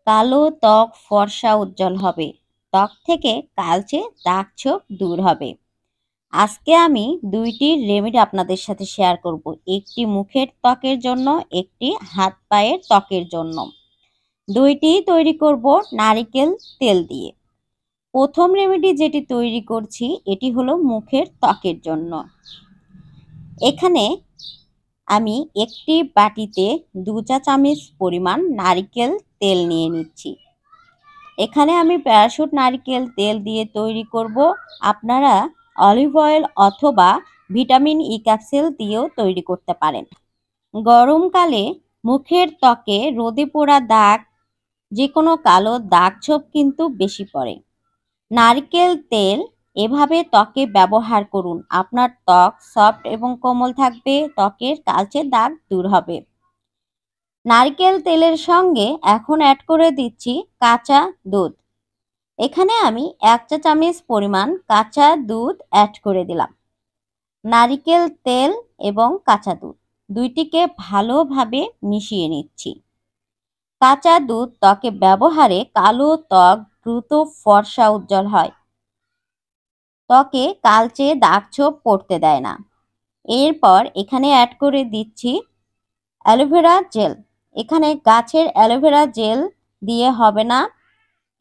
কালো ত্বক ফর্সা উজ্জ্বল হবে। ত্বক থেকে কালচে দাগ ছোপ দূর হবে। আজকে আমি দুইটি রেমেডি আপনাদের সাথে শেয়ার করব। একটি মুখের ত্বকের জন্য, একটি হাত পায়ের ত্বকের জন্য। দুইটি তৈরি করব নারিকেল তেল দিয়ে। প্রথম রেমেডি যেটি তৈরি করছি এটি হলো মুখের ত্বকের জন্য। এখানে আমি একটি বাটিতে 2 চা চামচ পরিমাণ নারিকেল তেল নিয়ে নিচ্ছি। এখানে আমি প্যারাশুট নারকেল তেল দিয়ে তৈরি করব। আপনারা অলিভ অয়েল অথবা ভিটামিন ই ক্যাপসুল দিয়েও তৈরি করতে পারেন। গরমকালে মুখের ত্বকে রোদে পোড়া দাগ, যে কোনো কালো দাগ ছোপ কিন্তু বেশি পড়ে। নারকেল তেল এভাবে ত্বকে ব্যবহার করুন। আপনার ত্বক সফট এবং কোমল থাকবে, ত্বকের কালচে দাগ দূর হবে। নারকেল তেলের সঙ্গে এখন অ্যাড করে দিচ্ছি কাঁচা দুধ। এখানে আমি 1 চা চামচ পরিমাণ কাঁচা দুধ অ্যাড করে দিলাম। নারিকেল তেল এবং কাঁচা দুধ দুইটিকে ভালোভাবে মিশিয়ে নিচ্ছি। কাঁচা দুধ ত্বকে ব্যবহারে কালো ত্বক দ্রুত ফর্সা উজ্জ্বল হয়, ত্বকে কালচে দাগ ছোপ পড়তে দেয় না। এরপর এখানে অ্যাড করে দিচ্ছি অ্যালোভেরা জেল। এখানে গাছের অ্যালোভেরা জেল দিয়ে হবে না,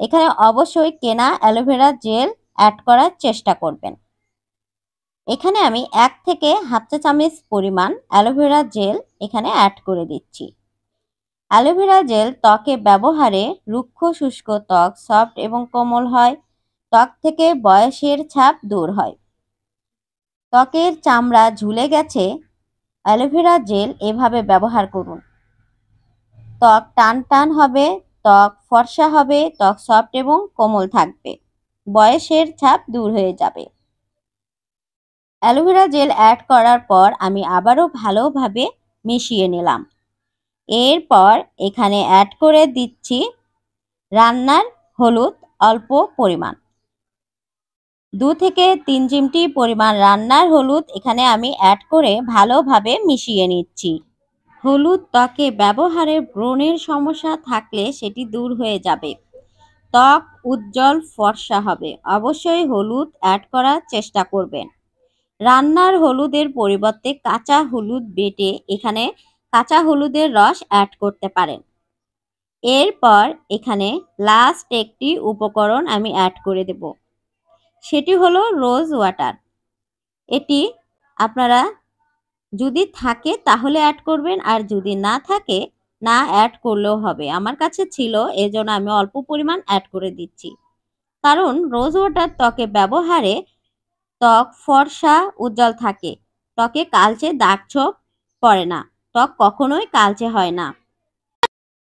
এখানে অবশ্যই কেনা অ্যালোভেরা জেল অ্যাড করার চেষ্টা করবেন। এখানে আমি 1 থেকে হাফ চা চামচ পরিমাণ অ্যালোভেরা জেল এখানে অ্যাড করে দিচ্ছি। অ্যালোভেরা জেল ত্বকে ব্যবহারে রুক্ষ শুষ্ক ত্বক সফট এবং কোমল হয়, ত্বক থেকে বয়সের ছাপ দূর হয়। ত্বকের চামড়া ঝুলে গেছে, অ্যালোভেরা জেল এভাবে ব্যবহার করুন। ত্বক টান টান হবে, ত্বক ফর্সা হবে, ত্বক সফট এবং কোমল থাকবে, বয়সের ছাপ দূর হয়ে যাবে। অ্যালোভেরা জেল অ্যাড করার পর আমি আবারও ভালোভাবে মিশিয়ে নিলাম। এরপর এখানে অ্যাড করে দিচ্ছি রান্নার হলুদ অল্প পরিমাণ। 2 থেকে 3 চিমটি পরিমাণ রান্নার হলুদ এখানে আমি অ্যাড করে ভালোভাবে মিশিয়ে নিচ্ছি। হলুদ ত্বকে ব্যবহারে ব্রণের সমস্যা থাকলে সেটি দূর হয়ে যাবে, ত্বক উজ্জ্বল ফর্সা হবে। অবশ্যই হলুদ অ্যাড করার চেষ্টা করবেন। রান্নার হলুদের পরিবর্তে কাঁচা হলুদ বেটে এখানে কাঁচা হলুদের রস অ্যাড করতে পারেন। এরপর এখানে লাস্ট একটি উপকরণ আমি অ্যাড করে দেব, সেটি হলো রোজ ওয়াটার। এটি আপনারা যদি থাকে তাহলে অ্যাড করবেন, আর যদি না থাকে না অ্যাড করলেও হবে। আমার কাছে ছিল, এজন্য আমি অল্প পরিমাণ অ্যাড করে দিচ্ছি। কারণ রোজ ওয়াটার ত্বকে ব্যবহারে ত্বক ফর্সা উজ্জ্বল থাকে, ত্বকে কালচে দাগ ছোপ পড়ে না, ত্বক কখনোই কালচে হয় না।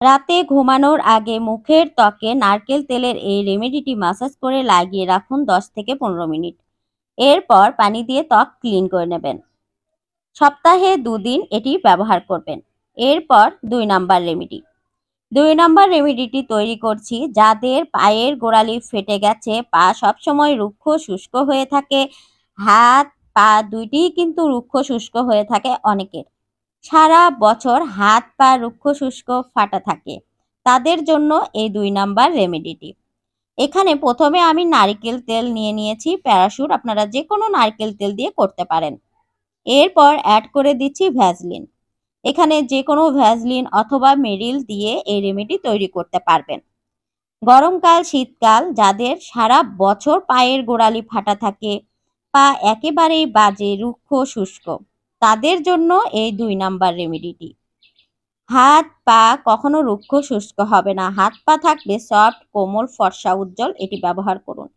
রাতে ঘুমানোর আগে মুখের ত্বকে নারকেল তেলের এই রেমেডিটি মাসাজ করে লাগিয়ে রাখুন 10 থেকে 15 মিনিট। এরপর পানি দিয়ে ত্বক ক্লিন করে নেবেন। সপ্তাহে 2 দিন এটি ব্যবহার করবেন। এরপর 2 নাম্বার রেমেডি। 2 নাম্বার রেমেডিটি তৈরি করছি যাদের পায়ের গোড়ালি ফেটে গেছে, পা সবসময় রুক্ষ শুষ্ক হয়ে থাকে, হাত পা দুইটিই কিন্তু রুক্ষ শুষ্ক হয়ে থাকে অনেকের। সারা বছর হাত পা রুক্ষ শুষ্ক ফাটা থাকে, তাদের জন্য এই 2 নাম্বার রেমেডিটি। এখানে প্রথমে আমি নারকেল তেল নিয়ে নিয়েছি, প্যারাশুট, আপনারা যে কোনো নারকেল তেল দিয়ে করতে পারেন। এরপর অ্যাড করে দিচ্ছি ভ্যাসলিন। এখানে যে কোনো ভ্যাসলিন অথবা মেরিল দিয়ে এই রেমেডি তৈরি করতে পারবেন। গরমকাল শীতকাল যাদের সারা বছর পায়ের গোড়ালি ফাটা থাকে, পা একেবারেই বাজে রুক্ষ শুষ্ক, তাদের জন্য এই 2 নাম্বার রেমেডিটি। হাত পা কখনো রুক্ষ শুষ্ক হবে না, হাত পা থাকবে সফট কোমল ফর্সা উজ্জ্বল, এটি ব্যবহার করুন।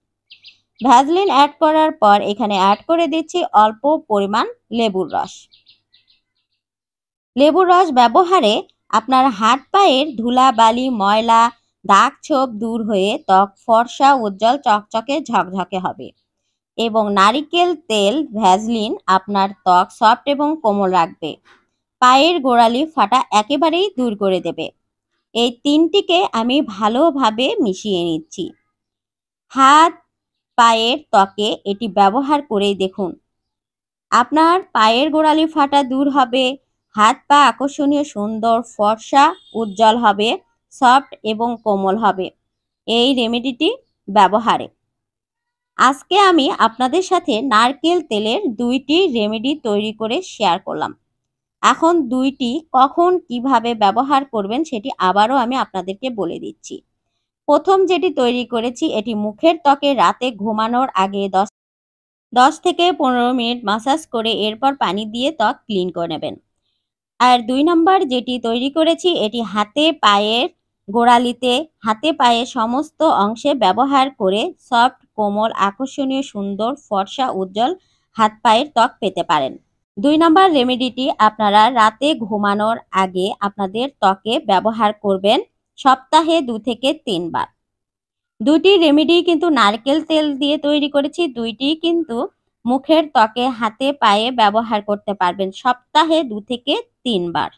ভ্যাসলিন অ্যাড করার পর এখানে অ্যাড করে দিচ্ছি অল্প পরিমাণ লেবুর রস। লেবুর রস ব্যবহারে আপনার হাত পায়ের ধুলাবালি ময়লা দাগ ছোপ দূর হয়ে ত্বক ফর্সা উজ্জ্বল চকচকে ঝকঝকে হবে, এবং নারিকেল তেল ভ্যাসলিন আপনার ত্বক সফট এবং কোমল রাখবে, পায়ের গোড়ালি ফাটা একেবারেই দূর করে দেবে। এই তিনটিকে আমি ভালোভাবে মিশিয়ে নিচ্ছি। হাত পায়ের ত্বকে এটি ব্যবহার করেই দেখুন, আপনার পায়ের গোড়ালি ফাটা দূর হবে, হাত পা আকর্ষণীয় সুন্দর ফর্সা উজ্জ্বল হবে, সফট এবং কোমল হবে এই রেমেডিটি ব্যবহারে। আজকে আমি আপনাদের সাথে নারকেল তেলের 2টি রেমেডি তৈরি করে শেয়ার করলাম। এখন 2টি কখন কিভাবে ব্যবহার করবেন সেটি আবারও আমি আপনাদেরকে বলে দিচ্ছি। প্রথম যেটি তৈরি করেছি এটি মুখের ত্বকে রাতে ঘুমানোর আগে 10 থেকে 15 মিনিট মাসাজ করে এরপর পানি দিয়ে ত্বক ক্লিন করে নেবেন। আর 2 নাম্বার যেটি তৈরি করেছি এটি হাতে পায়ের গোড়ালিতে, হাতে পায়ে সমস্ত অংশে ব্যবহার করে সফট, কোমল, আকর্ষণীয়, সুন্দর, ফর্সা, উজ্জ্বল হাত পায়ের ত্বক পেতে পারেন। 2 নাম্বার রেমেডিটি আপনারা রাতে ঘুমানোর আগে আপনাদের ত্বকে ব্যবহার করবেন সপ্তাহে 2 থেকে 3 বার। 2টি রেমেডি কিন্তু নারকেল তেল দিয়ে তৈরি করেছি, 2টি কিন্তু মুখের ত্বকে, হাতে পায়ে ব্যবহার করতে পারবেন সপ্তাহে 2 থেকে 3 বার।